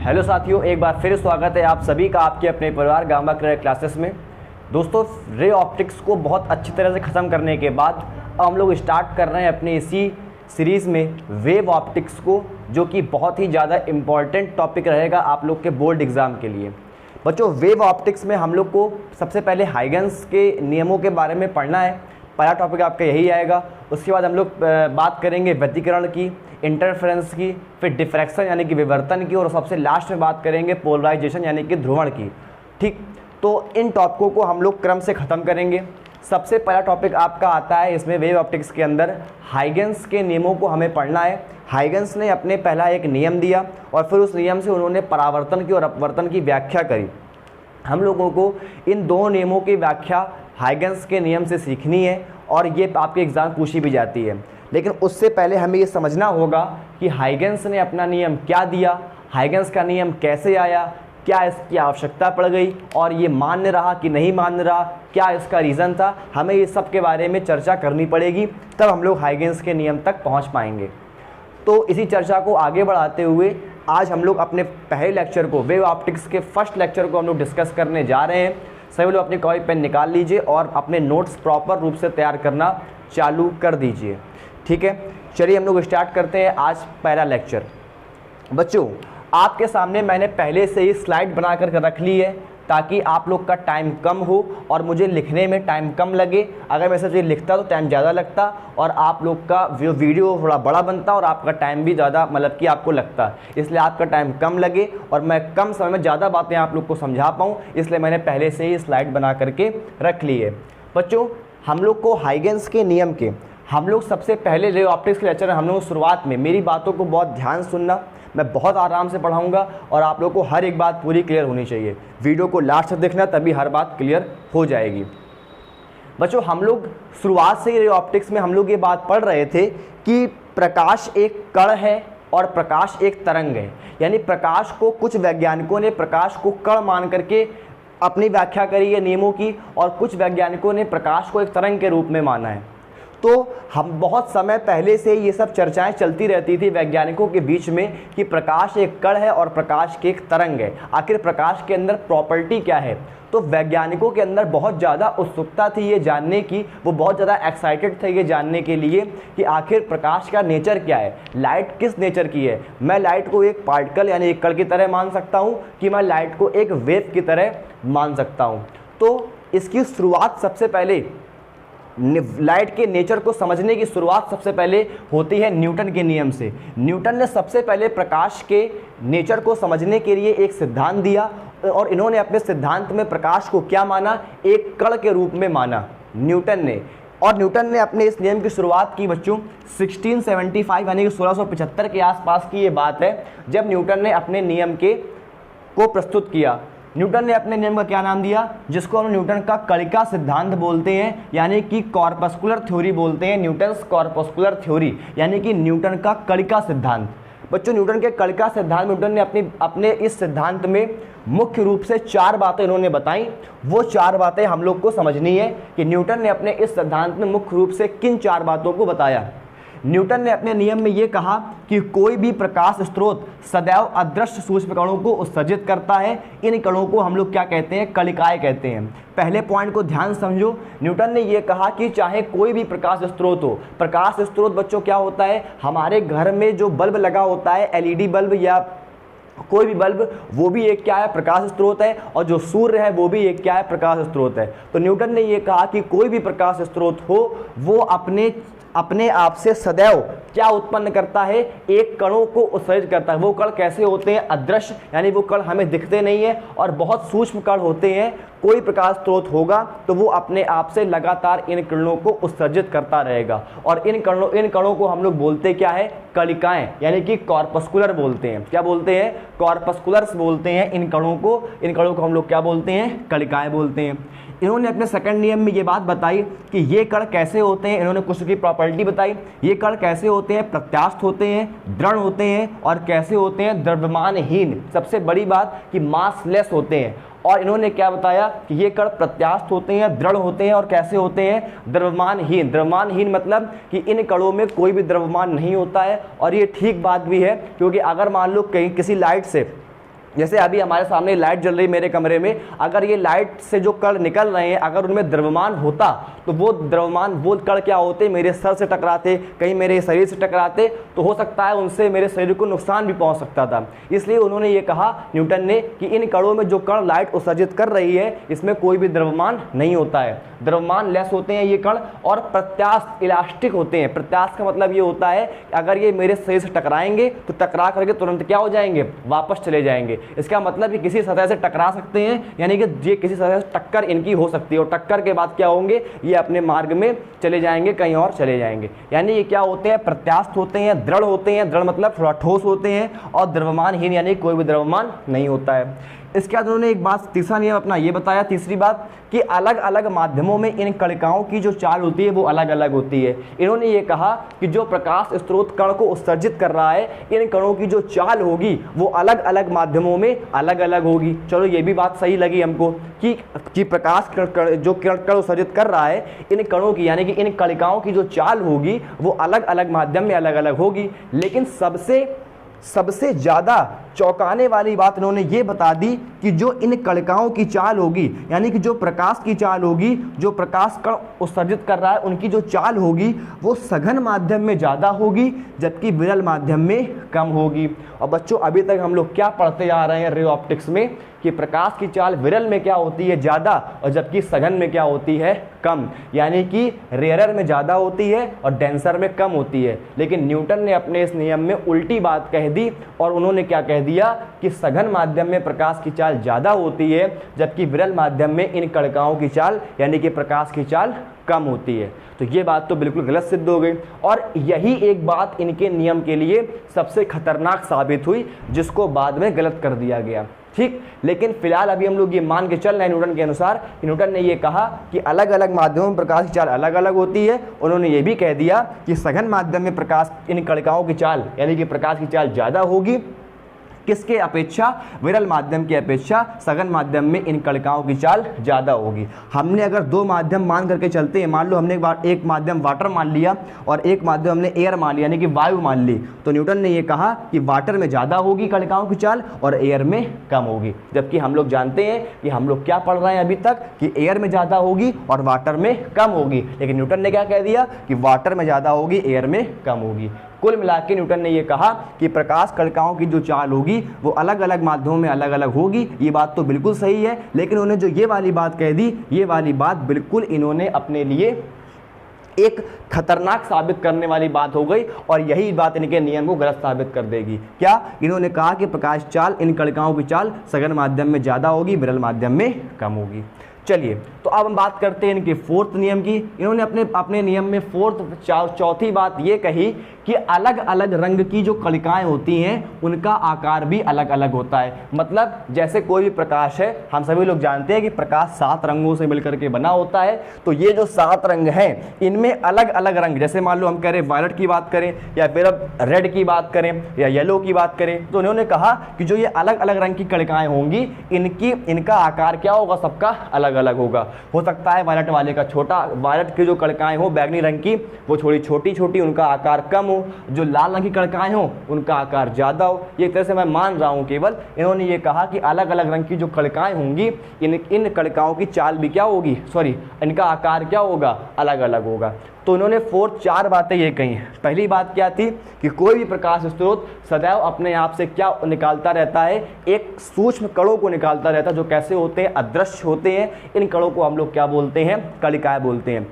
Hello साथियों, एक बार फिर स्वागत है आप सभी का आपके अपने परिवार गामा क्लियर क्लासेस में। दोस्तों, रे ऑप्टिक्स को बहुत अच्छी तरह से ख़त्म करने के बाद अब हम लोग स्टार्ट कर रहे हैं अपने इसी सीरीज़ में वेव ऑप्टिक्स को, जो कि बहुत ही ज़्यादा इम्पॉर्टेंट टॉपिक रहेगा आप लोग के बोर्ड एग्ज़ाम के लिए। बच्चों, वेव ऑप्टिक्स में हम लोग को सबसे पहले हाइगन्स के नियमों के बारे में पढ़ना है। पहला टॉपिक आपका यही आएगा। उसके बाद हम लोग बात करेंगे व्यतिकरण की, इंटरफेरेंस की, फिर डिफ्रैक्शन यानी कि विवर्तन की, और सबसे लास्ट में बात करेंगे पोलराइजेशन यानी कि ध्रुवण की। ठीक, तो इन टॉपिकों को हम लोग क्रम से ख़त्म करेंगे। सबसे पहला टॉपिक आपका आता है इसमें वेव ऑप्टिक्स के अंदर हाइगन्स के नियमों को हमें पढ़ना है। हाइगन्स ने अपने पहला एक नियम दिया और फिर उस नियम से उन्होंने परावर्तन की और अपवर्तन की व्याख्या करी। हम लोगों को इन दो नियमों की व्याख्या हाइगन्स के नियम से सीखनी है और ये आपके एग्ज़ाम पूछी भी जाती है। लेकिन उससे पहले हमें ये समझना होगा कि हाइगन्स ने अपना नियम क्या दिया, हाइगन्स का नियम कैसे आया, क्या इसकी आवश्यकता पड़ गई और ये मान्य रहा कि नहीं मान्य रहा, क्या इसका रीज़न था। हमें ये सब के बारे में चर्चा करनी पड़ेगी, तब हम लोग हाइगन्स के नियम तक पहुँच पाएंगे। तो इसी चर्चा को आगे बढ़ाते हुए आज हम लोग अपने पहले लेक्चर को, वेव ऑप्टिक्स के फर्स्ट लेक्चर को हम लोग डिस्कस करने जा रहे हैं। सभी लोग अपनी कॉपी पेन निकाल लीजिए और अपने नोट्स प्रॉपर रूप से तैयार करना चालू कर दीजिए। ठीक है, चलिए हम लोग स्टार्ट करते हैं आज पहला लेक्चर। बच्चों, आपके सामने मैंने पहले से ही स्लाइड बना कर रख ली है ताकि आप लोग का टाइम कम हो और मुझे लिखने में टाइम कम लगे। अगर मैं सब चीज़ लिखता तो टाइम ज़्यादा लगता और आप लोग का वीडियो थोड़ा बड़ा बनता और आपका टाइम भी ज़्यादा मतलब कि आपको लगता। इसलिए आपका टाइम कम लगे और मैं कम समय में ज़्यादा बातें आप लोग को समझा पाऊँ, इसलिए मैंने पहले से ही स्लाइड बना करके रख ली है। बच्चों, हम लोग को हाइगन्स के नियम के हम लोग सबसे पहले रे ऑप्टिक्स के लेक्चर में हम लोग शुरुआत में, मेरी बातों को बहुत ध्यान सुनना, मैं बहुत आराम से पढ़ाऊंगा और आप लोग को हर एक बात पूरी क्लियर होनी चाहिए। वीडियो को लास्ट तक देखना, तभी हर बात क्लियर हो जाएगी। बच्चों, हम लोग शुरुआत से ही रे ऑप्टिक्स में हम लोग ये बात पढ़ रहे थे कि प्रकाश एक कण है और प्रकाश एक तरंग है। यानी प्रकाश को कुछ वैज्ञानिकों ने प्रकाश को कण मान करके अपनी व्याख्या करी है नियमों की, और कुछ वैज्ञानिकों ने प्रकाश को एक तरंग के रूप में माना है। तो हम बहुत समय पहले से ये सब चर्चाएं चलती रहती थी वैज्ञानिकों के बीच में कि प्रकाश एक कण है और प्रकाश की एक तरंग है। आखिर प्रकाश के अंदर प्रॉपर्टी क्या है? तो वैज्ञानिकों के अंदर बहुत ज़्यादा उत्सुकता थी ये जानने की, वो बहुत ज़्यादा एक्साइटेड थे ये जानने के लिए कि आखिर प्रकाश का नेचर क्या है, लाइट किस नेचर की है। मैं लाइट को एक पार्टिकल यानी एक कण की तरह मान सकता हूँ कि मैं लाइट को एक वेव की तरह मान सकता हूँ। तो इसकी शुरुआत सबसे पहले लाइट के नेचर को समझने की शुरुआत सबसे पहले होती है न्यूटन के नियम से। न्यूटन ने सबसे पहले प्रकाश के नेचर को समझने के लिए एक सिद्धांत दिया और इन्होंने अपने सिद्धांत में प्रकाश को क्या माना? एक कण के रूप में माना न्यूटन ने। और न्यूटन ने अपने इस नियम की शुरुआत की बच्चों 1675 यानी कि 1675 के आसपास की ये बात है, जब न्यूटन ने अपने नियम को प्रस्तुत किया। न्यूटन ने अपने नियम का क्या नाम दिया? जिसको हम न्यूटन का कणिका सिद्धांत बोलते हैं, यानी कि कॉर्पस्कुलर थ्योरी बोलते हैं। न्यूटन्स कॉर्पस्कुलर थ्योरी यानी कि न्यूटन का कणिका सिद्धांत। बच्चों, न्यूटन के कणिका सिद्धांत में न्यूटन ने अपने इस सिद्धांत में मुख्य रूप से 4 बातें इन्होंने बताई। वो 4 बातें हम लोग को समझनी है कि न्यूटन ने अपने इस सिद्धांत में मुख्य रूप से किन 4 बातों को बताया। न्यूटन ने अपने नियम में ये कहा कि कोई भी प्रकाश स्रोत सदैव अदृश्य सूक्ष्म कणों को उत्सर्जित करता है। इन कणों को हम लोग क्या कहते हैं? कणिकाएं कहते हैं। पहले पॉइंट को ध्यान समझो। न्यूटन ने ये कहा कि चाहे कोई भी प्रकाश स्रोत हो, प्रकाश स्रोत बच्चों क्या होता है? हमारे घर में जो बल्ब लगा होता है, एलईडी बल्ब या कोई भी बल्ब, वो भी एक क्या है? प्रकाश स्रोत है। और जो सूर्य है वो भी एक क्या है? प्रकाश स्रोत है। तो न्यूटन ने ये कहा कि कोई भी प्रकाश स्रोत हो वो अपने आप से सदैव क्या उत्पन्न करता है? एक कणों को उत्सर्जित करता है। वो कण कैसे होते हैं? अदृश्य, यानी वो कण हमें दिखते नहीं है और बहुत सूक्ष्म कण होते हैं। कोई प्रकाश स्रोत होगा तो वो अपने आप से लगातार इन किरणों को उत्सर्जित करता रहेगा। और इन कणों को हम लोग बोलते क्या है? कणिकाएं, यानी कि कॉर्पस्कुलर बोलते हैं। क्या बोलते हैं? कॉर्पस्कुलर्स बोलते हैं इन कणों को। इन कणों को हम लोग क्या बोलते हैं? कणिकाएं बोलते हैं। इन्होंने अपने सेकंड नियम में ये बात बताई कि ये कण कैसे होते हैं, इन्होंने कुछ की प्रॉपर्टी बताई। ये कण कैसे होते हैं, प्रत्यास्थ होते हैं, दृढ़ होते हैं, और कैसे होते हैं, द्रव्यमानहीन। सबसे बड़ी बात कि मासलेस होते हैं। और इन्होंने क्या बताया कि ये कण प्रत्यास्थ होते हैं, दृढ़ होते हैं, और कैसे होते हैं, द्रव्यमानहीन। द्रव्यमानहीन मतलब कि इन कणों में कोई भी द्रव्यमान नहीं होता है। और ये ठीक बात भी है, क्योंकि अगर मान लो कहीं किसी लाइट से, जैसे अभी हमारे सामने लाइट जल रही मेरे कमरे में, अगर ये लाइट से जो कण निकल रहे हैं अगर उनमें द्रव्यमान होता तो वो द्रव्यमान, वो कण क्या होते, मेरे सर से टकराते, कहीं मेरे शरीर से टकराते, तो हो सकता है उनसे मेरे शरीर को नुकसान भी पहुंच सकता था। इसलिए उन्होंने ये कहा, न्यूटन ने, कि इन कणों में जो कण लाइट उत्सर्जित कर रही है इसमें कोई भी द्रव्यमान नहीं होता है, द्रव्यमान लेस होते हैं ये कण, और प्रत्यास्थ, इलास्टिक होते हैं। प्रत्यास्थ का मतलब ये होता है कि अगर ये मेरे शरीर से टकराएंगे तो टकरा करके तुरंत क्या हो जाएंगे, वापस चले जाएंगे। इसका मतलब कि किसी सतह से टकरा सकते हैं, यानी कि ये किसी सतह से टक्कर इनकी हो सकती है, और टक्कर के बाद क्या होंगे, ये अपने मार्ग में चले जाएंगे, कहीं और चले जाएंगे। यानी ये क्या होते हैं, प्रत्यास्थ होते हैं, दृढ़ होते हैं, दृढ़ मतलब थोड़ा ठोस होते हैं, और द्रव्यमानहीन यानी कोई भी द्रव्यमान नहीं होता है। इसके बाद उन्होंने एक बात, तीसरा नियम अपना ये बताया, तीसरी बात, कि अलग अलग माध्यमों में इन कणिकाओं की जो चाल होती है वो अलग अलग होती है। इन्होंने ये कहा कि जो प्रकाश स्रोत कण को उत्सर्जित कर रहा है, इन कणों की जो चाल होगी वो अलग अलग माध्यमों में अलग अलग होगी। चलो ये भी बात सही लगी हमको कि प्रकाश जो कण उत्सर्जित कर रहा है, इन कणों की यानी कि इन कणिकाओं की जो चाल होगी वो अलग अलग माध्यम में अलग अलग होगी। लेकिन सबसे ज़्यादा चौंकाने वाली बात इन्होंने ये बता दी कि जो इन कणिकाओं की चाल होगी, यानी कि जो प्रकाश की चाल होगी, जो प्रकाश कण उत्सर्जित कर रहा है उनकी जो चाल होगी वो सघन माध्यम में ज़्यादा होगी, जबकि विरल माध्यम में कम होगी। और बच्चों अभी तक हम लोग क्या पढ़ते आ रहे हैं रे ऑप्टिक्स में, कि प्रकाश की चाल विरल में क्या होती है, ज़्यादा, और जबकि सघन में क्या होती है, कम। यानी कि रेयरर में ज़्यादा होती है और डेंसर में कम होती है। लेकिन न्यूटन ने अपने इस नियम में उल्टी बात कह दी, और उन्होंने क्या कह दिया कि सघन माध्यम में प्रकाश की चाल ज़्यादा होती है, जबकि विरल माध्यम में इन कणिकाओं की चाल यानी कि प्रकाश की चाल कम होती है। तो ये बात तो बिल्कुल गलत सिद्ध हो गई, और यही एक बात इनके नियम के लिए सबसे खतरनाक साबित हुई, जिसको बाद में गलत कर दिया गया। ठीक, लेकिन फिलहाल अभी हम लोग ये मान के चल रहे हैं न्यूटन के अनुसार, न्यूटन ने ये कहा कि अलग अलग माध्यमों में प्रकाश की चाल अलग अलग होती है। उन्होंने ये भी कह दिया कि सघन माध्यम में प्रकाश, इन कणिकाओं की चाल यानी कि प्रकाश की चाल ज़्यादा होगी, किसके अपेक्षा, विरल माध्यम की अपेक्षा सघन माध्यम में इन कणिकाओं की चाल ज़्यादा होगी। हमने अगर दो माध्यम मान करके चलते हैं, मान लो हमने एक माध्यम वाटर मान लिया और एक माध्यम हमने एयर मान लिया, यानी कि वायु मान ली, तो न्यूटन ने ये कहा कि वाटर में ज़्यादा होगी कणिकाओं की चाल और एयर में कम होगी। जबकि हम लोग जानते हैं कि हम लोग क्या पढ़ रहे हैं अभी तक, कि एयर में ज़्यादा होगी और वाटर में कम होगी, लेकिन न्यूटन ने क्या कह दिया कि वाटर में ज़्यादा होगी, एयर में कम होगी। कुल मिलाकर न्यूटन ने यह कहा कि प्रकाश कणिकाओं की जो चाल होगी वो अलग अलग माध्यमों में अलग अलग होगी। ये बात तो बिल्कुल सही है, लेकिन उन्होंने जो ये वाली बात कह दी, ये वाली बात बिल्कुल इन्होंने अपने लिए एक खतरनाक साबित करने वाली बात हो गई, और यही बात इनके नियम को गलत साबित कर देगी। क्या? इन्होंने कहा कि प्रकाश चाल, इन कणिकाओं की चाल सघन माध्यम में ज़्यादा होगी, विरल माध्यम में कम होगी। चलिए, तो अब हम बात करते हैं इनके फोर्थ नियम की। इन्होंने अपने नियम में चौथी बात ये कही कि अलग अलग रंग की जो कणिकाएं होती हैं उनका आकार भी अलग अलग होता है। मतलब जैसे कोई भी प्रकाश है, हम सभी लोग जानते हैं कि प्रकाश 7 रंगों से मिलकर के बना होता है, तो ये जो 7 रंग हैं इनमें अलग अलग रंग, जैसे मान लो हम कह रहे हैं वायलेट की बात करें, या फिर अब रेड की बात करें, या येलो की बात करें, तो उन्होंने कहा कि जो ये अलग अलग रंग की कणिकाएं होंगी इनका आकार क्या होगा, सबका अलग अलग होगा। हो सकता है वायलेट वाले का छोटा, वायलेट की जो कणिकाएं हो बैगनी रंग की वो थोड़ी छोटी छोटी, उनका आकार कम हो, जो लाल रंग की कणिकाएं हो उनका आकार ज़्यादा हो। ये एक तरह से मैं मान रहा हूँ केवल। इन्होंने ये कहा कि अलग अलग रंग की जो कणिकाएं होंगी इन कणिकाओं की चाल भी क्या होगी, इनका आकार क्या होगा, अलग अलग होगा। तो इन्होंने 4 बातें ये कही। पहली बात क्या थी कि कोई भी प्रकाश स्रोत सदैव अपने आप से क्या निकालता रहता है, एक सूक्ष्म कणों को निकालता रहता है, जो कैसे होते हैं, अदृश्य होते हैं। इन कणों को हम लोग क्या बोलते हैं, कणिकाएं बोलते हैं।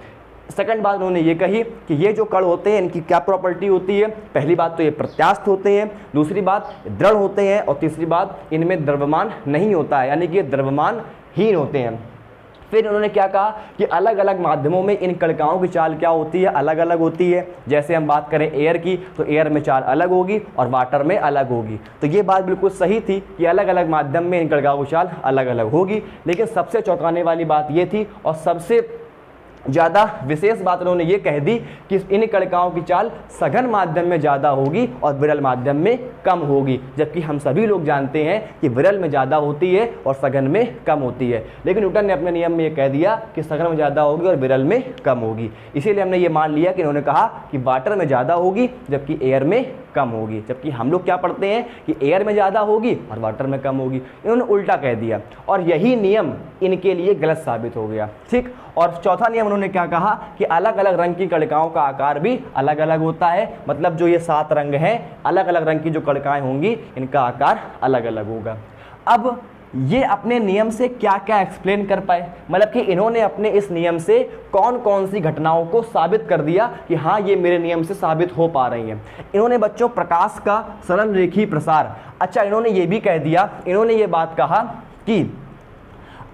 सेकंड बात उन्होंने ये कही कि ये जो कण होते हैं इनकी क्या प्रॉपर्टी होती है। पहली बात तो ये प्रत्यास्थ होते हैं, दूसरी बात दृढ़ होते हैं, और तीसरी बात इनमें द्रव्यमान नहीं होता है, यानी कि द्रव्यमानहीन होते हैं। फिर उन्होंने क्या कहा कि अलग अलग माध्यमों में इन कणिकाओं की चाल क्या होती है, अलग अलग होती है। जैसे हम बात करें एयर की, तो एयर में चाल अलग होगी और वाटर में अलग होगी। तो ये बात बिल्कुल सही थी कि अलग अलग माध्यम में इन कणिकाओं की चाल अलग अलग होगी। लेकिन सबसे चौंकाने वाली बात ये थी और सबसे ज़्यादा विशेष बात उन्होंने ये कह दी कि इन कणिकाओं की चाल सघन माध्यम में ज़्यादा होगी और विरल माध्यम में कम होगी, जबकि हम सभी लोग जानते हैं कि विरल में ज़्यादा होती है और सघन में कम होती है। लेकिन न्यूटन ने अपने नियम में ये कह दिया कि सघन में ज़्यादा होगी और विरल में कम होगी। इसीलिए हमने ये मान लिया कि इन्होंने कहा कि वाटर में ज़्यादा होगी जबकि एयर में कम होगी, जबकि हम लोग क्या पढ़ते हैं कि एयर में ज़्यादा होगी और वाटर में कम होगी। इन्होंने उल्टा कह दिया और यही नियम इनके लिए गलत साबित हो गया। ठीक, और चौथा नियम उन्होंने क्या कहा कि अलग अलग रंग की कणिकाओं का आकार भी अलग अलग होता है। मतलब जो ये 7 रंग हैं, अलग अलग रंग की जो कणिकाएं होंगी इनका आकार अलग अलग होगा। अब ये अपने नियम से क्या क्या एक्सप्लेन कर पाए, मतलब कि इन्होंने अपने इस नियम से कौन कौन सी घटनाओं को साबित कर दिया कि हाँ ये मेरे नियम से साबित हो पा रही हैं। इन्होंने बच्चों प्रकाश का सरल रेखीय प्रसार, अच्छा इन्होंने ये भी कह दिया, इन्होंने ये बात कहा कि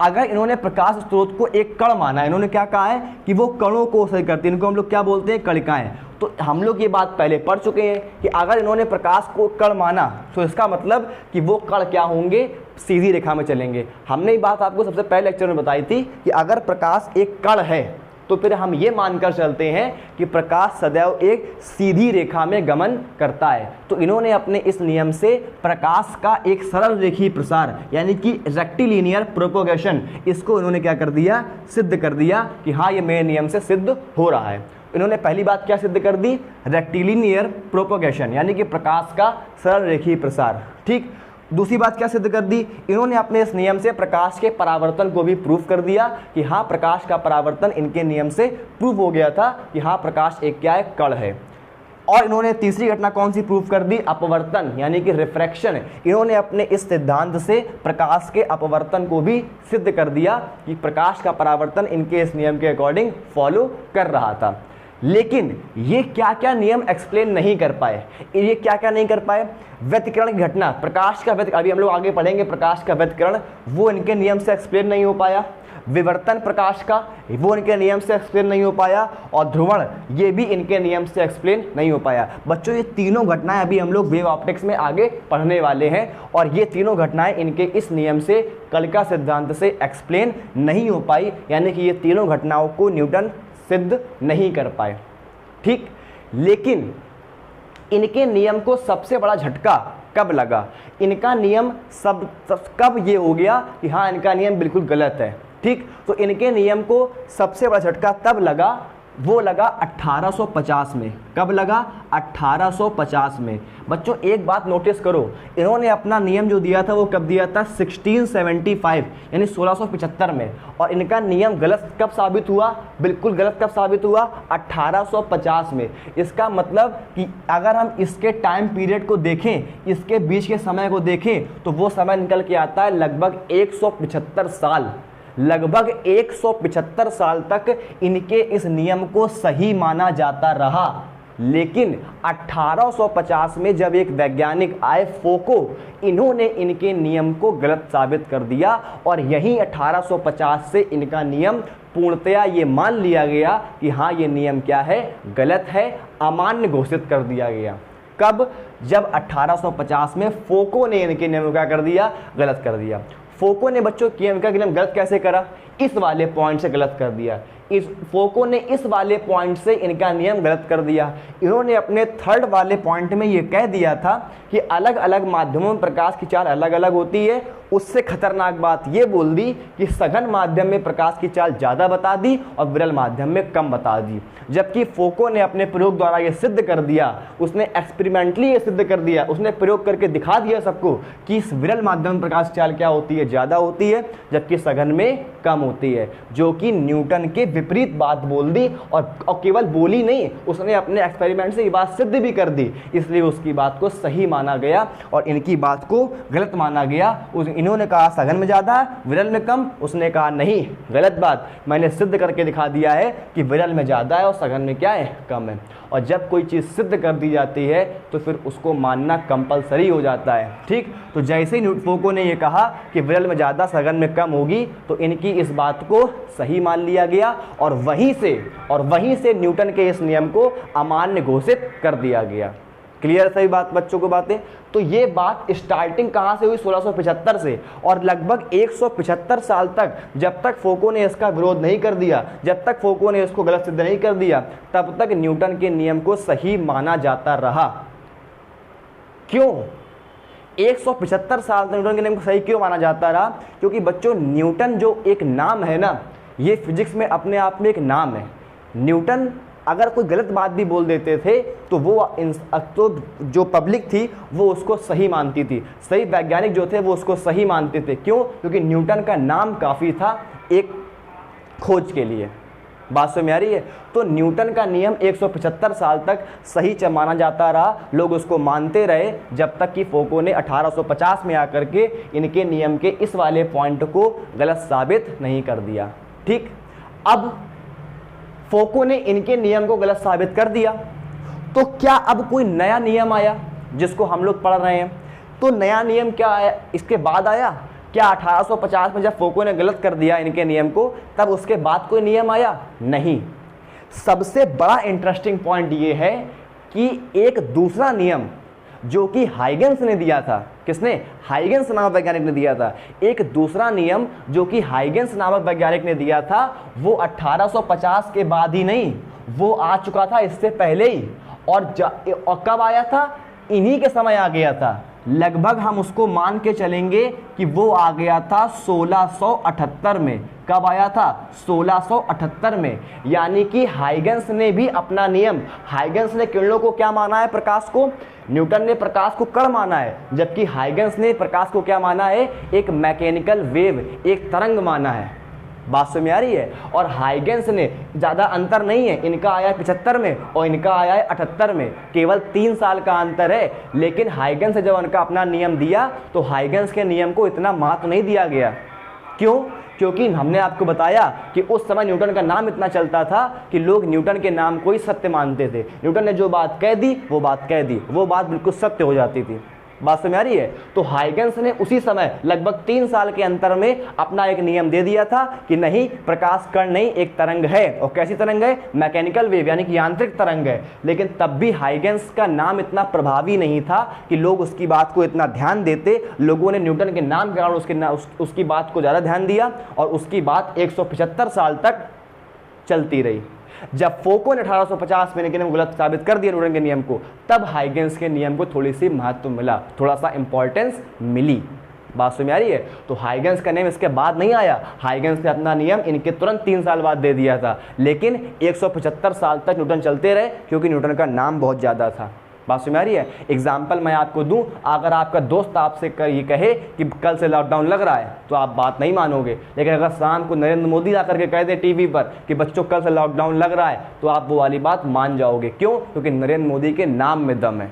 अगर इन्होंने प्रकाश स्रोत को एक कण माना, इन्होंने क्या कहा है कि वो कणों को सही करते हैं, इनको हम लोग क्या बोलते हैं, कणिकाएं। तो हम लोग ये बात पहले पढ़ चुके हैं कि अगर इन्होंने प्रकाश को कण माना तो इसका मतलब कि वो कण क्या होंगे, सीधी रेखा में चलेंगे। हमने ये बात आपको सबसे पहले लेक्चर में बताई थी कि अगर प्रकाश एक कण है तो फिर हम ये मानकर चलते हैं कि प्रकाश सदैव एक सीधी रेखा में गमन करता है। तो इन्होंने अपने इस नियम से प्रकाश का एक सरल रेखीय प्रसार यानी कि रेक्टिलिनियर प्रोपोगेशन, इसको इन्होंने क्या कर दिया, सिद्ध कर दिया कि हाँ ये मेरे नियम से सिद्ध हो रहा है। इन्होंने पहली बात क्या सिद्ध कर दी, रेक्टिलिनियर प्रोपोगेशन यानी कि प्रकाश का सरल रेखीय प्रसार। ठीक, दूसरी बात क्या सिद्ध कर दी, इन्होंने अपने इस नियम से प्रकाश के परावर्तन को भी प्रूफ कर दिया कि हाँ प्रकाश का परावर्तन इनके नियम से प्रूफ हो गया था कि हाँ प्रकाश एक क्या है, कण है। और इन्होंने तीसरी घटना कौन सी प्रूफ कर दी, अपवर्तन यानी कि रिफ्रैक्शन। इन्होंने अपने इस सिद्धांत से प्रकाश के अपवर्तन को भी सिद्ध कर दिया कि प्रकाश का परावर्तन इनके इस नियम के अकॉर्डिंग फॉलो कर रहा था। लेकिन ये क्या क्या नियम एक्सप्लेन नहीं कर पाए, ये क्या क्या नहीं कर पाए, व्यतिकरण की घटना, प्रकाश का व्यतिकरण, अभी हम लोग आगे पढ़ेंगे प्रकाश का व्यतिकरण, वो इनके नियम से एक्सप्लेन नहीं हो पाया। विवर्तन प्रकाश का, वो इनके नियम से एक्सप्लेन नहीं हो पाया। और ध्रुवण, ये भी इनके नियम से एक्सप्लेन नहीं हो पाया। बच्चों ये तीनों घटनाएं अभी हम लोग वेव ऑप्टिक्स में आगे पढ़ने वाले हैं और ये तीनों घटनाएं इनके इस नियम से, कलिका सिद्धांत से एक्सप्लेन नहीं हो पाई, यानी कि ये तीनों घटनाओं को न्यूटन सिद्ध नहीं कर पाए। ठीक, लेकिन इनके नियम को सबसे बड़ा झटका कब लगा, इनका नियम कब ये हो गया कि हाँ इनका नियम बिल्कुल गलत है। ठीक, तो इनके नियम को सबसे बड़ा झटका तब लगा, वो लगा 1850 में। कब लगा, 1850 में। बच्चों एक बात नोटिस करो, इन्होंने अपना नियम जो दिया था वो कब दिया था, 1675 यानी 1675 में। और इनका नियम गलत कब साबित हुआ, बिल्कुल गलत कब साबित हुआ, 1850 में। इसका मतलब कि अगर हम इसके टाइम पीरियड को देखें, इसके बीच के समय को देखें, तो वो समय निकल के आता है लगभग 175 साल। लगभग 175 साल तक इनके इस नियम को सही माना जाता रहा। लेकिन 1850 में जब एक वैज्ञानिक आए फोको, इन्होंने इनके नियम को गलत साबित कर दिया और यही 1850 से इनका नियम पूर्णतया ये मान लिया गया कि हाँ ये नियम क्या है, गलत है, अमान्य घोषित कर दिया गया। कब, जब 1850 में फोको ने इनके नियम को क्या कर दिया, गलत कर दिया। फोको ने बच्चों इनका नियम गलत कैसे करा, इस वाले पॉइंट से गलत कर दिया। इस फोको ने इस वाले पॉइंट से इनका नियम गलत कर दिया। इन्होंने अपने थर्ड वाले पॉइंट में ये कह दिया था कि अलग अलग माध्यमों में प्रकाश की चाल अलग अलग होती है। उससे खतरनाक बात ये बोल दी कि सघन माध्यम में प्रकाश की चाल ज़्यादा बता दी और विरल माध्यम में कम बता दी। जबकि फोको ने अपने प्रयोग द्वारा ये सिद्ध कर दिया, उसने एक्सपेरिमेंटली ये सिद्ध कर दिया, उसने प्रयोग करके दिखा दिया सबको कि इस विरल माध्यम में प्रकाश चाल क्या होती है, ज़्यादा होती है, जबकि सघन में कम होती है। जो कि न्यूटन के विपरीत बात बोल दी और केवल बोली नहीं, उसने अपने एक्सपेरिमेंट से ये बात सिद्ध भी कर दी। इसलिए उसकी बात को सही माना गया और इनकी बात को गलत माना गया। इन्होंने कहा सघन में ज़्यादा, विरल में कम, उसने कहा नहीं, गलत बात, मैंने सिद्ध करके दिखा दिया है कि विरल में ज़्यादा है और सघन में क्या है, कम है। और जब कोई चीज़ सिद्ध कर दी जाती है तो फिर उसको मानना कंपलसरी हो जाता है। ठीक, तो जैसे ही फोको ने ये कहा कि विरल में ज़्यादा सघन में कम होगी तो इनकी इस बात को सही मान लिया गया और वहीं से न्यूटन के इस नियम को अमान्य घोषित कर दिया गया। क्लियर सही बात बच्चों को बातें। तो ये बात स्टार्टिंग कहाँ से हुई, 1675 से, और लगभग 175 साल तक, जब तक फोको ने इसका विरोध नहीं कर दिया, जब तक फोको ने इसको गलत सिद्ध नहीं कर दिया, तब तक न्यूटन के नियम को सही माना जाता रहा। क्यों 175 साल तक न्यूटन के नियम को सही क्यों माना जाता रहा? क्योंकि बच्चों न्यूटन जो एक नाम है ना, ये फिजिक्स में अपने आप में एक नाम है। न्यूटन अगर कोई गलत बात भी बोल देते थे तो तो जो पब्लिक थी वो उसको सही मानती थी, सही वैज्ञानिक जो थे वो उसको सही मानते थे। क्यों? क्योंकि न्यूटन का नाम काफ़ी था एक खोज के लिए। बात समझ में आ रही है? तो न्यूटन का नियम 175 साल तक सही माना जाता रहा, लोग उसको मानते रहे, जब तक कि फोको ने 1850 में आकर के इनके नियम के इस वाले पॉइंट को गलत साबित नहीं कर दिया। ठीक, अब फोको ने इनके नियम को गलत साबित कर दिया, तो क्या अब कोई नया नियम आया जिसको हम लोग पढ़ रहे हैं? तो नया नियम क्या आया इसके बाद आया? क्या 1850 में जब फोको ने गलत कर दिया इनके नियम को तब उसके बाद कोई नियम आया? नहीं। सबसे बड़ा इंटरेस्टिंग पॉइंट ये है कि एक दूसरा नियम जो कि हाइगेंस ने दिया था, किसने? हाइगेंस नामक वैज्ञानिक ने दिया था। एक दूसरा नियम जो कि हाइगेंस नामक वैज्ञानिक ने दिया था वो 1850 के बाद ही नहीं, वो आ चुका था इससे पहले ही। और कब आया था? इन्हीं के समय आ गया था। लगभग हम उसको मान के चलेंगे कि वो आ गया था 1678 में। कब आया था? 1678 में। यानी कि हाइगेंस ने भी अपना नियम, हाइगेंस ने किरणों को क्या माना है? प्रकाश को। न्यूटन ने प्रकाश को कण माना है, जबकि हाइगेंस ने प्रकाश को क्या माना है? एक मैकेनिकल वेव, एक तरंग माना है। बात समझ में आ रही है? और हाइगेंस ने, ज़्यादा अंतर नहीं है, इनका आया है 75 में और इनका आया है 78 में, केवल 3 साल का अंतर है। लेकिन हाइगेंस ने जब उनका अपना नियम दिया तो हाइगेंस के नियम को इतना महत्व नहीं दिया गया। क्यों? क्योंकि हमने आपको बताया कि उस समय न्यूटन का नाम इतना चलता था कि लोग न्यूटन के नाम को ही सत्य मानते थे। न्यूटन ने जो बात कह दी वो बात कह दी, वो बात बिल्कुल सत्य हो जाती थी। बात समझ आ रही है? तो हाइगेंस ने उसी समय लगभग 3 साल के अंतर में अपना एक नियम दे दिया था कि नहीं, प्रकाश कण नहीं, एक तरंग है। और कैसी तरंग है? मैकेनिकल वेव, यानी कि यांत्रिक तरंग है। लेकिन तब भी हाइगेंस का नाम इतना प्रभावी नहीं था कि लोग उसकी बात को इतना ध्यान देते। लोगों ने न्यूटन के नाम के कारण उसकी बात को ज़्यादा ध्यान दिया और उसकी बात 175 साल तक चलती रही। जब फोको ने 1850 में नियम गलत साबित कर दिया न्यूटन के नियम को, तब हाइगेंस के नियम को थोड़ी सी महत्व मिला, थोड़ा सा इंपॉर्टेंस मिली। बात समझ में आ रही है? तो हाइगेंस का नियम इसके बाद नहीं आया, हाइगेंस ने अपना नियम इनके तुरंत 3 साल बाद दे दिया था। लेकिन 175 साल तक न्यूटन चलते रहे क्योंकि न्यूटन का नाम बहुत ज़्यादा था। बात समझ में आ रही है? एग्जाम्पल मैं आपको दूं, अगर आपका दोस्त आपसे ये कहे कि कल से लॉकडाउन लग रहा है तो आप बात नहीं मानोगे। लेकिन अगर शाम को नरेंद्र मोदी ला करके कह दे टीवी पर कि बच्चों कल से लॉकडाउन लग रहा है तो आप वो वाली बात मान जाओगे। क्यों? क्योंकि नरेंद्र मोदी के नाम में दम है।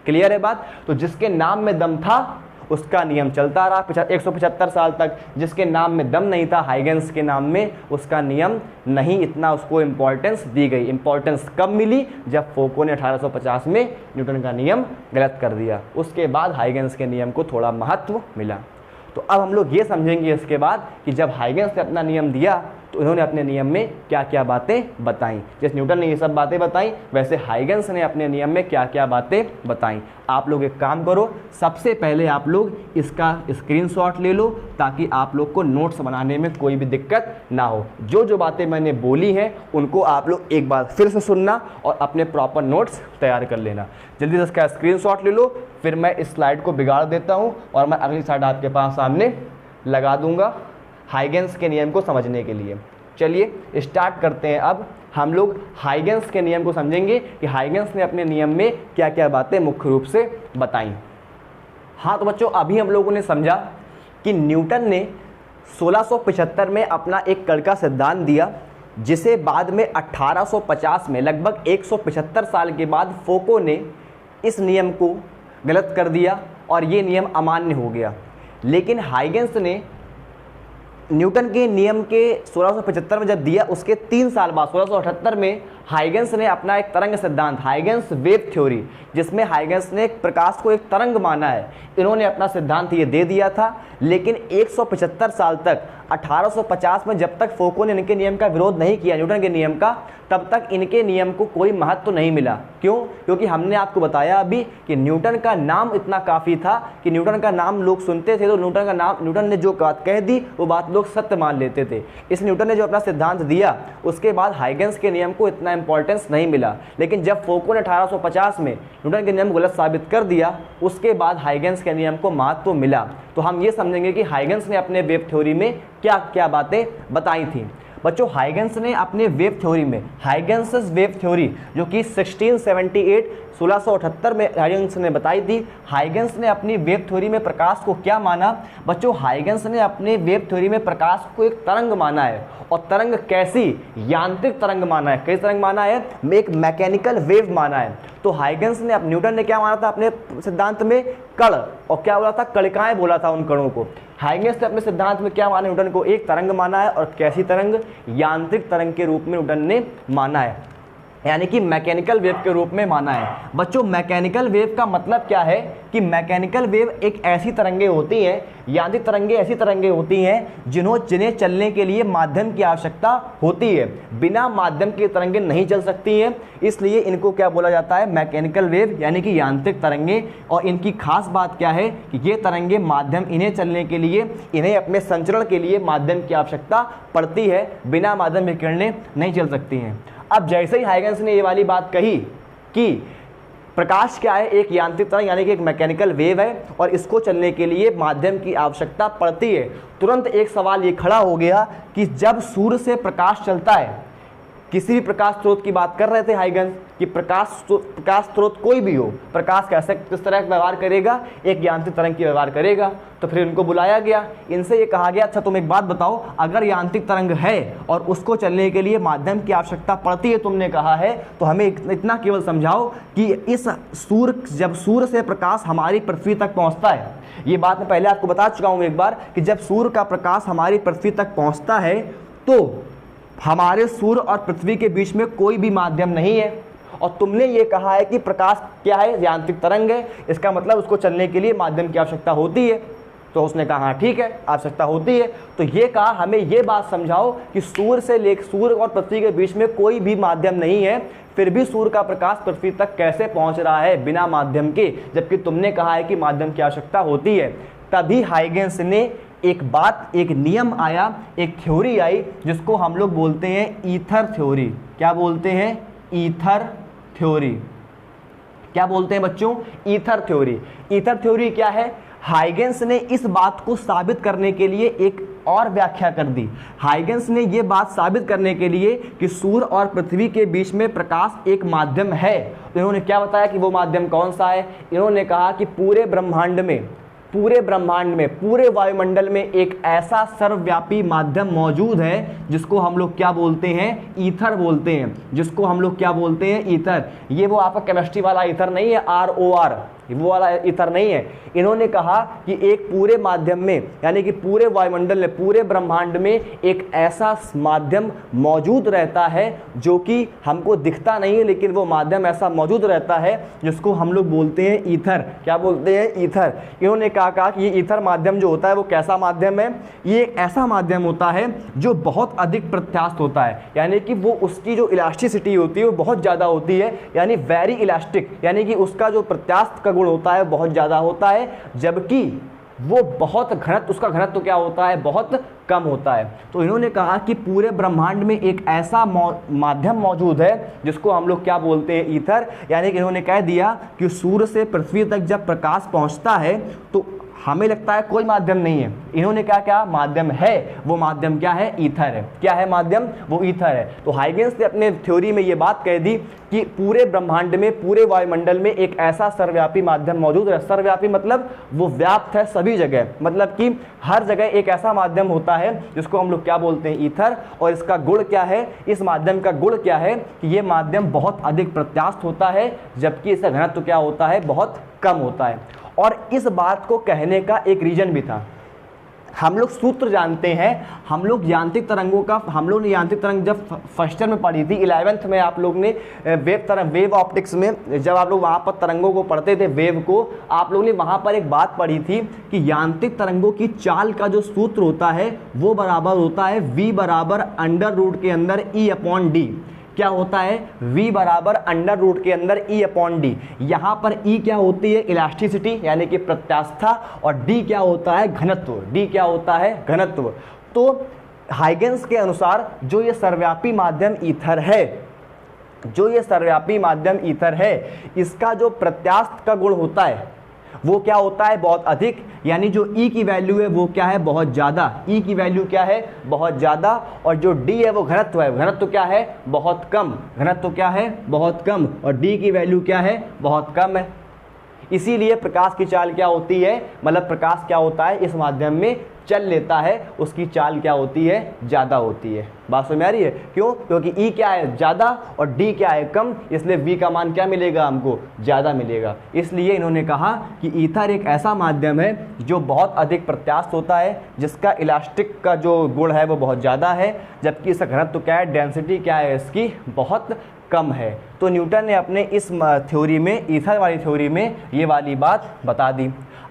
क्लियर है बात? तो जिसके नाम में दम था उसका नियम चलता रहा 175 साल तक। जिसके नाम में दम नहीं था, हाइगेंस के नाम में, उसका नियम नहीं, इतना उसको इंपॉर्टेंस दी गई। इंपॉर्टेंस कब मिली? जब फोको ने 1850 में न्यूटन का नियम गलत कर दिया। उसके बाद हाइगेंस के नियम को थोड़ा महत्व मिला। तो अब हम लोग ये समझेंगे इसके बाद कि जब हाइगेंस ने अपना नियम दिया तो इन्होंने अपने नियम में क्या क्या बातें बताई। जैसे न्यूटन ने ये सब बातें बताई, वैसे हाइगेंस ने अपने नियम में क्या क्या बातें बताई। आप लोग एक काम करो, सबसे पहले आप लोग इसका स्क्रीनशॉट ले लो ताकि आप लोग को नोट्स बनाने में कोई भी दिक्कत ना हो। जो जो बातें मैंने बोली हैं उनको आप लोग एक बार फिर से सुनना और अपने प्रॉपर नोट्स तैयार कर लेना। जल्दी से इसका स्क्रीनशॉट ले लो, फिर मैं इस स्लाइड को बिगाड़ देता हूँ और मैं अगली स्लाइड आपके पास सामने लगा दूंगा हाइगेंस के नियम को समझने के लिए। चलिए स्टार्ट करते हैं। अब हम लोग हाइगेंस के नियम को समझेंगे कि हाइगेंस ने अपने नियम में क्या क्या बातें मुख्य रूप से बताई। हाँ तो बच्चों, अभी हम लोगों ने समझा कि न्यूटन ने 1675 में अपना एक कण का सिद्धांत दिया, जिसे बाद में 1850 में लगभग 175 साल के बाद फोको ने इस नियम को गलत कर दिया और ये नियम अमान्य हो गया। लेकिन हाइगेंस ने न्यूटन के नियम के 1675 में जब दिया, उसके 3 साल बाद 1678 में हाइगेंस ने अपना एक तरंग सिद्धांत, हाइगेंस वेव थ्योरी, जिसमें हाइगेंस ने प्रकाश को एक तरंग माना है, इन्होंने अपना सिद्धांत ये दे दिया था। लेकिन 175 साल तक, 1850 में जब तक फोको ने इनके नियम का विरोध नहीं किया, न्यूटन के नियम का, तब तक इनके नियम को कोई महत्व नहीं मिला। क्यों? क्योंकि हमने आपको बताया अभी कि न्यूटन का नाम इतना काफ़ी था कि न्यूटन का नाम लोग सुनते थे तो न्यूटन ने जो बात कह दी वो बात लोग सत्य मान लेते थे। इस न्यूटन ने जो अपना सिद्धांत दिया, उसके बाद हाइगेंस के नियम को इतना इंपॉर्टेंस नहीं मिला। लेकिन जब फोको ने 1850 में न्यूटन के नियम गलत साबित कर दिया, उसके बाद हाइगेंस के नियम को महत्व मिला। तो हम ये समझेंगे कि हाइगेंस ने अपने वेव थ्योरी में क्या क्या बातें बताई थी। बच्चों, हाइगेंस ने अपने वेव थ्योरी में, हाइगेंस वेव थ्योरी जो कि 1678 में हाइगेंस ने बताई थी, हाइगेंस ने अपनी वेव थ्योरी में प्रकाश को क्या माना? बच्चों, हाइगेंस ने अपने वेव थ्योरी में प्रकाश को एक तरंग माना है। और तरंग कैसी? यांत्रिक तरंग माना है। कैसी तरंग माना है? एक मैकेनिकल वेव माना है। तो हाइगेंस ने, न्यूटन ने क्या माना था अपने सिद्धांत में? कण। और क्या बोला था? कणिकाएं बोला था उन कणों को। हाइगेंस ने अपने सिद्धांत में क्या माना? न्यूटन को एक तरंग माना है। और कैसी तरंग? यांत्रिक तरंग के रूप में न्यूटन ने माना है, यानी कि मैकेनिकल वेव के रूप में माना है। बच्चों, मैकेनिकल वेव का मतलब क्या है कि मैकेनिकल वेव एक ऐसी तरंगें होती हैं, यांत्रिक तरंगें ऐसी तरंगें होती हैं जिन्हें चलने के लिए माध्यम की आवश्यकता होती है। बिना माध्यम के तरंगें नहीं चल सकती हैं, इसलिए इनको क्या बोला जाता है? मैकेनिकल वेव, यानी कि यांत्रिक तरंगें। और इनकी खास बात क्या है कि ये तरंगें माध्यम, इन्हें चलने के लिए, इन्हें अपने संचरण के लिए माध्यम की आवश्यकता पड़ती है। बिना माध्यम के किरणें नहीं चल सकती हैं। अब जैसे ही हाइगेंस ने ये वाली बात कही कि प्रकाश क्या है? एक यांत्रिक तरंग, यानी कि एक मैकेनिकल वेव है और इसको चलने के लिए माध्यम की आवश्यकता पड़ती है, तुरंत एक सवाल ये खड़ा हो गया कि जब सूर्य से प्रकाश चलता है, किसी भी प्रकाश स्रोत की बात कर रहे थे हाइगेंस कि प्रकाश स्रोत कोई भी हो, प्रकाश कैसे, किस तरह का व्यवहार करेगा? एक यांत्रिक तरंग की व्यवहार करेगा। तो फिर इनको बुलाया गया, इनसे ये कहा गया, अच्छा तुम एक बात बताओ, अगर यांत्रिक तरंग है और उसको चलने के लिए माध्यम की आवश्यकता पड़ती है, तुमने कहा है, तो हमें इतना केवल समझाओ कि इस जब सूर्य से प्रकाश हमारी पृथ्वी तक पहुँचता है, ये बात मैं पहले आपको बता चुका हूँ एक बार कि जब सूर्य का प्रकाश हमारी पृथ्वी तक पहुँचता है तो हमारे सूर्य और पृथ्वी के बीच में कोई भी माध्यम नहीं है। और तुमने ये कहा है कि प्रकाश क्या है? यांत्रिक तरंग है, इसका मतलब उसको चलने के लिए माध्यम की आवश्यकता होती है। तो उसने कहा हाँ ठीक है, आवश्यकता होती है। तो ये कहा हमें ये बात समझाओ कि सूर्य और पृथ्वी के बीच में कोई भी माध्यम नहीं है, फिर भी सूर्य का प्रकाश पृथ्वी तक कैसे पहुंच रहा है बिना माध्यम के, जबकि तुमने कहा है कि माध्यम की आवश्यकता होती है। तभी हाइगेंस ने एक नियम आया, एक थ्योरी आई, जिसको हम लोग बोलते हैं ईथर थ्योरी। क्या बोलते हैं? Ether theory. क्या बोलते हैं बच्चों? Ether theory. ईथर थ्योरी क्या है? हाइगेंस ने इस बात को साबित करने के लिए एक और व्याख्या कर दी। हाइगेंस ने ये बात साबित करने के लिए कि सूर्य और पृथ्वी के बीच में प्रकाश एक माध्यम है, तो इन्होंने क्या बताया कि वो माध्यम कौन सा है? इन्होंने कहा कि पूरे ब्रह्मांड में, पूरे वायुमंडल में एक ऐसा सर्वव्यापी माध्यम मौजूद है जिसको हम लोग क्या बोलते हैं? ईथर बोलते हैं। जिसको हम लोग क्या बोलते हैं? ईथर। ये वो आपका केमिस्ट्री वाला ईथर नहीं है, ROR, वो वाला ईथर नहीं है। इन्होंने कहा कि एक पूरे माध्यम में, यानी कि पूरे वायुमंडल में, पूरे ब्रह्मांड में एक ऐसा माध्यम मौजूद रहता है जो कि हमको दिखता नहीं है, लेकिन वो माध्यम ऐसा मौजूद रहता है जिसको हम लोग बोलते हैं ईथर। क्या बोलते हैं? ईथर। इन्होंने कहा कि ये ईथर माध्यम जो होता है वो कैसा माध्यम है? ये एक ऐसा माध्यम होता है जो बहुत अधिक प्रत्यास्थ होता है, यानी कि वो उसकी जो इलास्टिसिटी होती है वो बहुत ज़्यादा होती है, यानी वेरी इलास्टिक, यानी कि उसका जो प्रत्यास्थ का गुण होता है बहुत ज़्यादा होता है, जबकि वो बहुत घनत्व, उसका घनत्व तो क्या होता है? बहुत कम होता है। तो इन्होंने कहा कि पूरे ब्रह्मांड में एक ऐसा माध्यम मौजूद है जिसको हम लोग क्या बोलते हैं? ईथर। यानी कि इन्होंने कह दिया कि सूर्य से पृथ्वी तक जब प्रकाश पहुंचता है तो हमें लगता है कोई माध्यम नहीं है, इन्होंने क्या माध्यम है, वो माध्यम क्या है? ईथर है। क्या है माध्यम? वो ईथर है। तो हाइगेंस ने अपने थ्योरी में ये बात कह दी कि पूरे ब्रह्मांड में, पूरे वायुमंडल में एक ऐसा सर्वव्यापी माध्यम मौजूद है। सर्वव्यापी मतलब वो व्याप्त है सभी जगह, मतलब कि हर जगह एक ऐसा माध्यम होता है जिसको हम लोग क्या बोलते हैं? ईथर। और इसका गुण क्या है? इस माध्यम का गुण क्या है कि ये माध्यम बहुत अधिक प्रत्यास्थ होता है, जबकि इसका घनत्व क्या होता है? बहुत कम होता है। और इस बात को कहने का एक रीजन भी था। हम लोग सूत्र जानते हैं, हम लोग यांत्रिक तरंगों का, हम लोग ने यांत्रिक तरंग जब फर्स्ट ईयर में पढ़ी थी, 11th में आप लोग ने वेव ऑप्टिक्स में जब आप लोग वहाँ पर तरंगों को पढ़ते थे, वेव को, आप लोगों ने वहाँ पर एक बात पढ़ी थी कि यांत्रिक तरंगों की चाल का जो सूत्र होता है वो बराबर होता है v बराबर अंडर रूट के अंदर E/d। क्या होता है? v बराबर अंडर रूट के अंदर E/d। यहाँ पर E क्या होती है? इलास्टिसिटी यानी कि प्रत्यास्थता, और d क्या होता है? घनत्व। d क्या होता है? घनत्व। तो हाइगेंस के अनुसार जो ये सर्वव्यापी माध्यम ईथर है, जो ये सर्वव्यापी माध्यम ईथर है, इसका जो प्रत्यास्थ का गुण होता है वो क्या होता है? बहुत अधिक। यानी जो E की वैल्यू है वो क्या है? बहुत ज़्यादा। E की वैल्यू क्या है? बहुत ज़्यादा। और जो D है वो घनत्व है, घनत्व क्या है? बहुत कम। घनत्व क्या है? बहुत कम। और D की वैल्यू क्या है? बहुत कम है। इसीलिए प्रकाश की चाल क्या होती है, मतलब प्रकाश क्या होता है, इस माध्यम में चल लेता है, उसकी चाल क्या होती है? ज़्यादा होती है। बात समझ में आ रही है? क्यों? क्योंकि E क्या है? ज़्यादा, और D क्या है? कम, इसलिए V का मान क्या मिलेगा हमको? ज़्यादा मिलेगा। इसलिए इन्होंने कहा कि ईथर एक ऐसा माध्यम है जो बहुत अधिक प्रत्यास्थ होता है, जिसका इलास्टिक का जो गुण है वो बहुत ज़्यादा है, जबकि इसका घनत्व क्या है? डेंसिटी क्या है इसकी? बहुत कम है। तो न्यूटन ने अपने इस थ्योरी में, ईथर वाली थ्योरी में, ये वाली बात बता दी।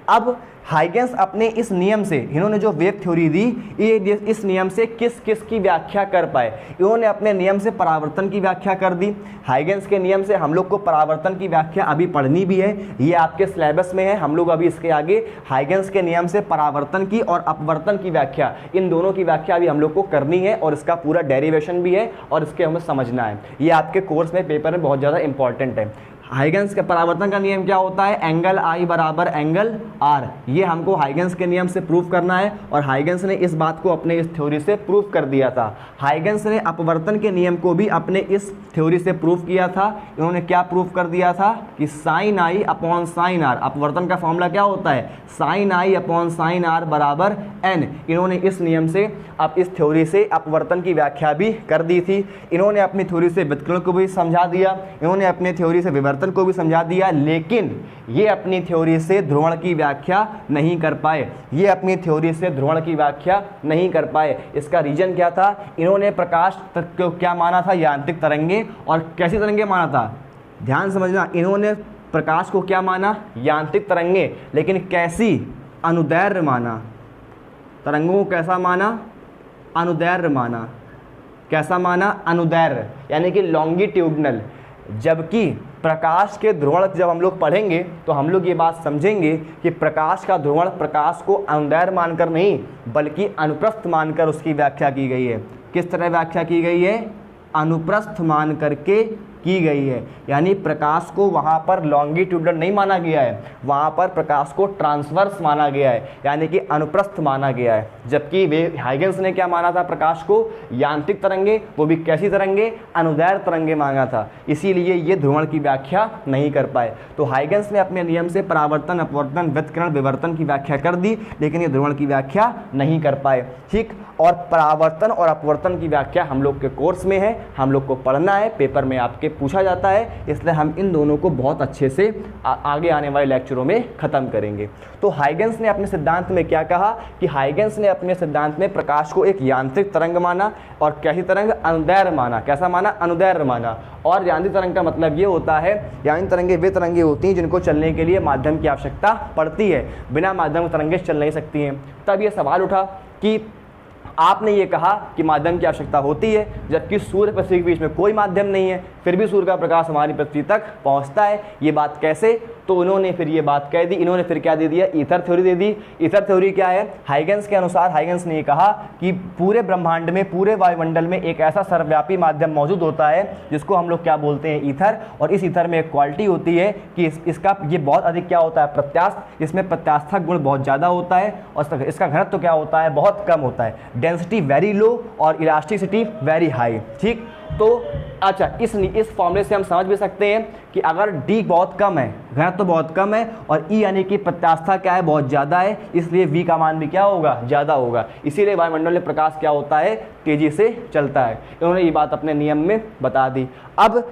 अब हाइगेंस अपने इस नियम से, इन्होंने जो वेव थ्योरी दी, ये इस नियम से किस किस की व्याख्या कर पाए? इन्होंने अपने नियम से परावर्तन की व्याख्या कर दी। हाइगेंस के नियम से हम लोग को परावर्तन की व्याख्या अभी पढ़नी भी है, ये आपके सिलेबस में है। हम लोग अभी इसके आगे हाइगेंस के नियम से परावर्तन की और अपवर्तन की व्याख्या, इन दोनों की व्याख्या अभी हम लोग को करनी है, और इसका पूरा डेरिवेशन भी है और इसके हमें समझना है। ये आपके कोर्स में, पेपर में बहुत ज़्यादा इंपॉर्टेंट है। हाइगेंस के परावर्तन का नियम क्या होता है? एंगल I बराबर एंगल R। ये हमको हाइगेंस के नियम से प्रूव करना है, और हाइगेंस ने इस बात को अपने इस थ्योरी से प्रूव कर दिया था। हाइगेंस ने अपवर्तन के नियम को भी अपने इस थ्योरी से प्रूव किया था। इन्होंने क्या प्रूव कर दिया था कि sin I upon sin R, अपवर्तन का फॉर्मूला क्या होता है? sin I upon sin R बराबर n। इन्होंने इस नियम से, अब इस थ्योरी से अपवर्तन की व्याख्या भी कर दी थी। इन्होंने अपनी थ्योरी से व्युत्क्रमण को भी समझा दिया, इन्होंने अपनी थ्योरी से विवर्तन को भी समझा दिया, लेकिन ये अपनी थ्योरी से ध्रुवण की व्याख्या नहीं कर पाए। ये अपनी थ्योरी से ध्रुवण की व्याख्या नहीं कर पाए। इसका रीजन क्या था? इन्होंने प्रकाश को क्या माना था? यांत्रिक तरंगे। और कैसी तरंगे माना था? ध्यान समझना, इन्होंने प्रकाश को क्या माना? यांत्रिक तरंगे। लेकिन कैसी? अनुदैर्घ्य माना। तरंगों को कैसा माना? अनुदैर्घ्य माना। कैसा माना? अनुदैर्घ्य, यानी कि लॉन्गिट्यूडनल। जबकि प्रकाश के ध्रुवण जब हम लोग पढ़ेंगे तो हम लोग ये बात समझेंगे कि प्रकाश का ध्रुवण प्रकाश को अनुदैर्घ्य मानकर नहीं, बल्कि अनुप्रस्थ मानकर उसकी व्याख्या की गई है। किस तरह व्याख्या की गई है? अनुप्रस्थ मान करके की गई है। यानी प्रकाश को वहाँ पर लॉन्गिट्यूडनल नहीं माना गया है, वहाँ पर प्रकाश को ट्रांसवर्स माना गया है, यानी कि अनुप्रस्थ माना गया है। जबकि वे हाइगेंस ने क्या माना था? प्रकाश को यांत्रिक तरंगे, वो भी कैसी तरंगे? अनुदैर्घ्य तरंगे मांगा था। इसीलिए ये ध्रुवण की व्याख्या नहीं कर पाए। तो हाइगेंस ने अपने नियम से परावर्तन, अपवर्तन, व्युत्क्रमण, विवर्तन की व्याख्या कर दी, लेकिन ये ध्रुवण की व्याख्या नहीं कर पाए। ठीक, और परावर्तन और अपवर्तन की व्याख्या हम लोग के कोर्स में है, हम लोग को पढ़ना है, पेपर में आपके पूछा जाता है, इसलिए हम इन दोनों को बहुत अच्छे से आगे आने वाले लेक्चरों में ख़त्म करेंगे। तो हाइगेंस ने अपने सिद्धांत में क्या कहा कि हाइगेंस ने अपने सिद्धांत में प्रकाश को एक यांत्रिक तरंग माना, और कैसी तरंग? अनुदैर्घ्य माना। कैसा माना? अनुदैर्घ्य माना। और यांत्रिक तरंग का मतलब ये होता है, यांत्रिक तरंगे वे तरंगे होती हैं जिनको चलने के लिए माध्यम की आवश्यकता पड़ती है, बिना माध्यम के तरंगे चल नहीं सकती हैं। तब ये सवाल उठा कि आपने ये कहा कि माध्यम की आवश्यकता होती है, जबकि सूर्य पृथ्वी के बीच में कोई माध्यम नहीं है, फिर भी सूर्य का प्रकाश हमारी पृथ्वी तक पहुंचता है, ये बात कैसे? तो उन्होंने फिर ये बात कह दी। इन्होंने फिर क्या दे दिया? ईथर थ्योरी दे दी। ईथर थ्योरी क्या है? हाइगेंस के अनुसार, हाइगेंस ने ये कहा कि पूरे ब्रह्मांड में, पूरे वायुमंडल में एक ऐसा सर्वव्यापी माध्यम मौजूद होता है जिसको हम लोग क्या बोलते हैं? ईथर। और इस ईथर में एक क्वालिटी होती है कि इसका ये बहुत अधिक क्या होता है? प्रत्यास्थ। इसमें प्रत्यास्थक गुण बहुत ज़्यादा होता है, और इसका घनत्व क्या होता है? बहुत कम होता है। डेंसिटी वेरी लो और इलास्टिसिटी वेरी हाई। ठीक, तो अच्छा, इस फॉर्मूले से हम समझ भी सकते हैं कि अगर D बहुत कम है, घनत्व तो बहुत कम है, और E यानी कि प्रत्यास्थता क्या है? बहुत ज़्यादा है, इसलिए V का मान भी क्या होगा? ज़्यादा होगा। इसीलिए वायुमंडल में प्रकाश क्या होता है? तेज़ी से चलता है। इन्होंने ये बात अपने नियम में बता दी। अब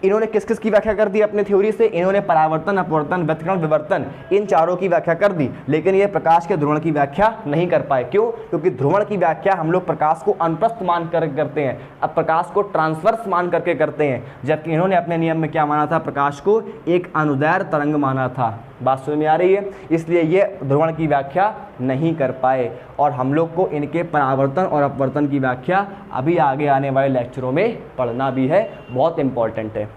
इन्होंने किस किस की व्याख्या कर दी अपने थ्योरी से? इन्होंने परावर्तन, अपवर्तन, व्यतिकरण, विवर्तन, इन चारों की व्याख्या कर दी, लेकिन ये प्रकाश के ध्रुवण की व्याख्या नहीं कर पाए। क्यों? क्योंकि ध्रुवण की व्याख्या हम लोग प्रकाश को अनुप्रस्थ मान कर करते हैं, अब प्रकाश को ट्रांसवर्स मान करके करते हैं, जबकि इन्होंने अपने नियम में क्या माना था? प्रकाश को एक अनुदैर्घ्य तरंग माना था। बात समझ में आ रही है? इसलिए ये ध्रुवण की व्याख्या नहीं कर पाए, और हम लोग को इनके परावर्तन और अपवर्तन की व्याख्या अभी आगे आने वाले लेक्चरों में पढ़ना भी है, बहुत इंपॉर्टेंट है।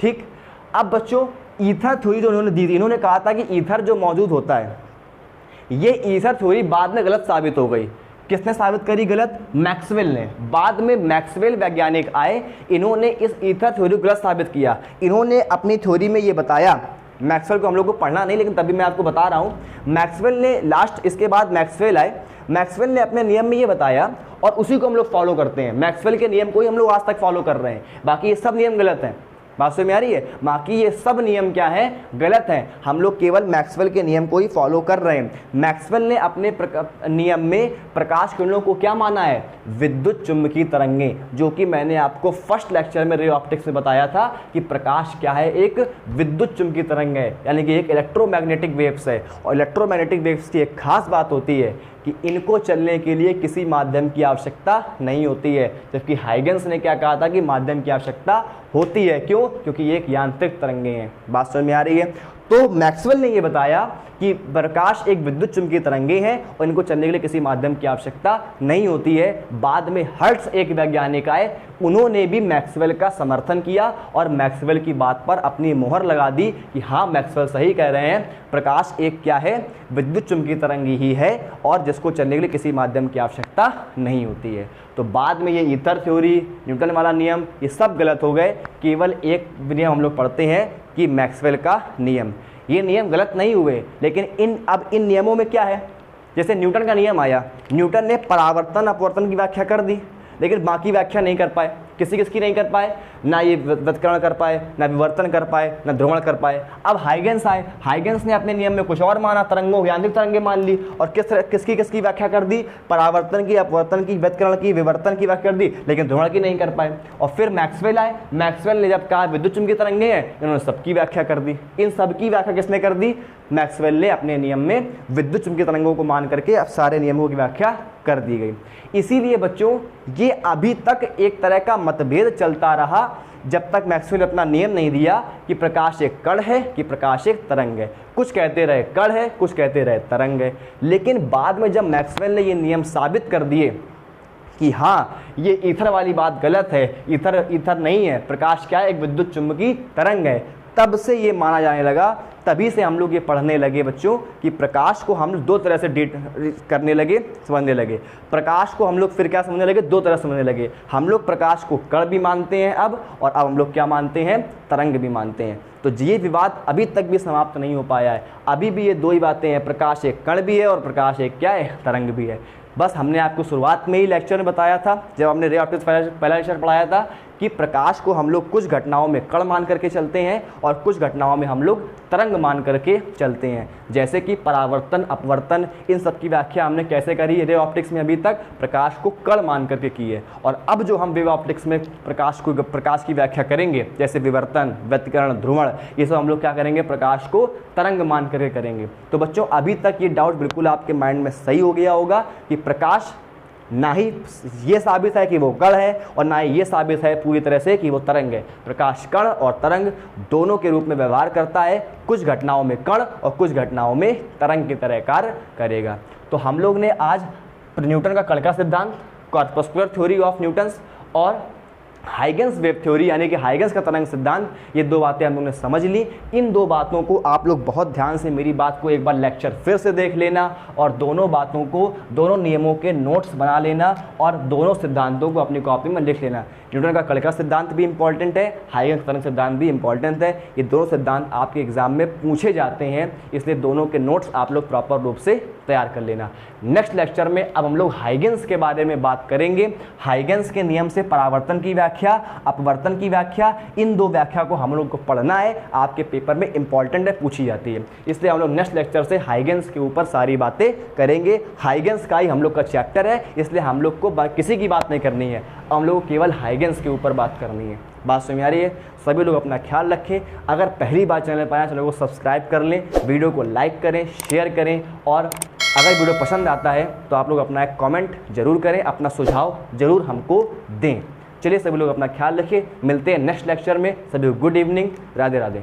ठीक, अब बच्चों ईथर थ्योरी जो उन्होंने दी थी, इन्होंने कहा था कि ईथर जो मौजूद होता है, ये ईथर थ्योरी बाद में गलत साबित हो गई। किसने साबित करी गलत? मैक्सवेल ने। बाद में मैक्सवेल वैज्ञानिक आए, इन्होंने इस ईथर थ्योरी को गलत साबित किया। इन्होंने अपनी थ्योरी में ये बताया, मैक्सवेल को हम लोग को पढ़ना नहीं, लेकिन तभी मैं आपको बता रहा हूँ, मैक्सवेल ने लास्ट, इसके बाद मैक्सवेल आए, मैक्सवेल ने अपने नियम में ये बताया और उसी को हम लोग फॉलो करते हैं। मैक्सवेल के नियम को ही हम लोग आज तक फॉलो कर रहे हैं, बाकी ये सब नियम गलत हैं। बात समझ में आ रही है? बाकी ये सब नियम क्या है? गलत हैं। हम लोग केवल मैक्सवेल के नियम को ही फॉलो कर रहे हैं। मैक्सवेल ने अपने नियम में प्रकाश किरणों को क्या माना है? विद्युत चुम्बकीय तरंगें, जो कि मैंने आपको फर्स्ट लेक्चर में रे ऑप्टिक्स में बताया था कि प्रकाश क्या है? एक विद्युत चुम्बकीय तरंग है, यानी कि एक इलेक्ट्रोमैग्नेटिक वेव्स है। और इलेक्ट्रोमैग्नेटिक वेव्स की एक खास बात होती है कि इनको चलने के लिए किसी माध्यम की आवश्यकता नहीं होती है, जबकि हाइगन्स ने क्या कहा था कि माध्यम की आवश्यकता होती है। क्यों? क्योंकि ये एक यांत्रिक तरंगें हैं। बात समझ में आ रही है? तो मैक्सवेल ने ये बताया कि प्रकाश एक विद्युत चुम्बकीय तरंगें हैं और इनको चलने के लिए किसी माध्यम की आवश्यकता नहीं होती है। बाद में हर्ट्ज एक वैज्ञानिक आए, उन्होंने भी मैक्सवेल का समर्थन किया और मैक्सवेल की बात पर अपनी मोहर लगा दी कि हाँ, मैक्सवेल सही कह रहे हैं, प्रकाश एक क्या है? विद्युत चुम्बकीय तरंग ही है, और जिसको चलने के लिए किसी माध्यम की आवश्यकता नहीं होती है। तो बाद में ये ईथर थ्योरी, न्यूटन वाला नियम, ये सब गलत हो गए। केवल एक नियम हम लोग पढ़ते हैं कि मैक्सवेल का नियम। ये नियम गलत नहीं हुए, लेकिन अब इन नियमों में क्या है? जैसे न्यूटन का नियम आया, न्यूटन ने परावर्तन अपवर्तन की व्याख्या कर दी, लेकिन बाकी व्याख्या नहीं कर पाए। किसकी नहीं कर पाए? ना ये व्यतिकरण कर पाए, ना विवर्तन कर पाए, ना ध्रुवण कर पाए। अब हाइगन्स आए, हाइगन्स ने अपने नियम में कुछ और माना, तरंगों यांत्रिक तरंगें मान ली, और किसकी व्याख्या कर दी? परावर्तन की, अपवर्तन की, व्यतिकरण की, विवर्तन की व्याख्या कर दी, लेकिन ध्रुवण की नहीं कर पाए। और फिर मैक्सवेल आए, मैक्सवेल ने जब कहा विद्युत चुम्बकीय तरंगें हैं, इन्होंने सबकी व्याख्या कर दी। इन सबकी व्याख्या किसने कर दी? मैक्सवेल ने अपने नियम में विद्युत चुम्बकीय तरंगों को मान करके अब सारे नियमों की व्याख्या कर दी गई। इसीलिए बच्चों ये अभी तक एक तरह का मतभेद चलता रहा, जब तक मैक्सवेल अपना नियम नहीं दिया कि प्रकाश एक कण है कि प्रकाश एक तरंग है। कुछ कहते रहे कण है, कुछ कहते रहे तरंग है, लेकिन बाद में जब मैक्सवेल ने ये नियम साबित कर दिए कि हाँ, ये ईथर वाली बात गलत है, ईथर नहीं है, प्रकाश क्या है? एक विद्युत चुम्बकीय तरंग है, तब से ये माना जाने लगा। तभी से हम लोग ये पढ़ने लगे बच्चों कि प्रकाश को हम दो तरह से डेट करने लगे, समझने लगे। प्रकाश को हम लोग फिर क्या समझने लगे? दो तरह समझने लगे। हम लोग प्रकाश को कण भी मानते हैं अब, और अब हम लोग क्या मानते हैं? तरंग भी मानते हैं। तो ये विवाद अभी तक भी समाप्त नहीं हो पाया है। अभी भी ये दो ही बातें हैं, प्रकाश एक कण भी है और प्रकाश एक क्या है? तरंग भी है। बस हमने आपको शुरुआत में ही लेक्चर में बताया था, जब हमने रे ऑप्टिक्स पहला लेक्चर पढ़ाया था, कि प्रकाश को हम लोग कुछ घटनाओं में कण मान करके चलते हैं और कुछ घटनाओं में हम लोग तरंग मान करके चलते हैं। जैसे कि परावर्तन, अपवर्तन, इन सब की व्याख्या हमने कैसे करी रे ऑप्टिक्स में? अभी तक प्रकाश को कण मान करके की है। और अब जो हम वेव ऑप्टिक्स में प्रकाश की व्याख्या करेंगे, जैसे विवर्तन, व्यतिकरण, ध्रुवण, ये सब हम लोग क्या करेंगे? प्रकाश को तरंग मान करके करेंगे। तो बच्चों अभी तक ये डाउट बिल्कुल आपके माइंड में सही हो गया होगा कि प्रकाश ना ही ये साबित है कि वो कण है और ना ही ये साबित है पूरी तरह से कि वो तरंग है। प्रकाश कण और तरंग दोनों के रूप में व्यवहार करता है, कुछ घटनाओं में कण और कुछ घटनाओं में तरंग की तरह कार्य करेगा। तो हम लोग ने आज न्यूटन का कण का सिद्धांत, कॉर्पस्कुलर थ्योरी ऑफ न्यूटन्स और हाइगन्स वेव थ्योरी यानी कि हाइगन्स का तरंग सिद्धांत, ये दो बातें हम लोगों ने समझ ली। इन दो बातों को आप लोग बहुत ध्यान से मेरी बात को एक बार लेक्चर फिर से देख लेना और दोनों बातों को, दोनों नियमों के नोट्स बना लेना और दोनों सिद्धांतों को अपनी कॉपी में लिख लेना। न्यूटन का कण का सिद्धांत भी इंपॉर्टेंट है, हाइगन्स तरंग सिद्धांत भी इंपॉर्टेंट है। ये दोनों सिद्धांत आपके एग्जाम में पूछे जाते हैं, इसलिए दोनों के नोट्स आप लोग प्रॉपर रूप से तैयार कर लेना। नेक्स्ट लेक्चर में अब हम लोग हाइगन्स के बारे में बात करेंगे। हाइगन्स के नियम से परावर्तन की व्याख्या, अपवर्तन की व्याख्या, इन दो व्याख्या को हम लोग को पढ़ना है, आपके पेपर में इंपॉर्टेंट है, पूछी जाती है। इसलिए हम लोग नेक्स्ट लेक्चर से हाइगन्स के ऊपर सारी बातें करेंगे। हाइगन्स का ही हम लोग का चैप्टर है, इसलिए हम लोग को किसी की बात नहीं करनी है, हम लोग को केवल हाइगन्स के ऊपर बात करनी है। बात समझ में आ रही है? सभी लोग अपना ख्याल रखें। अगर पहली बार चैनल पर आए चैनल को सब्सक्राइब कर लें, वीडियो को लाइक करें, शेयर करें, और अगर वीडियो पसंद आता है तो आप लोग अपना एक कमेंट जरूर करें, अपना सुझाव जरूर हमको दें। चलिए सभी लोग अपना ख्याल रखिए, मिलते हैं नेक्स्ट लेक्चर में। सभी गुड इवनिंग, राधे राधे।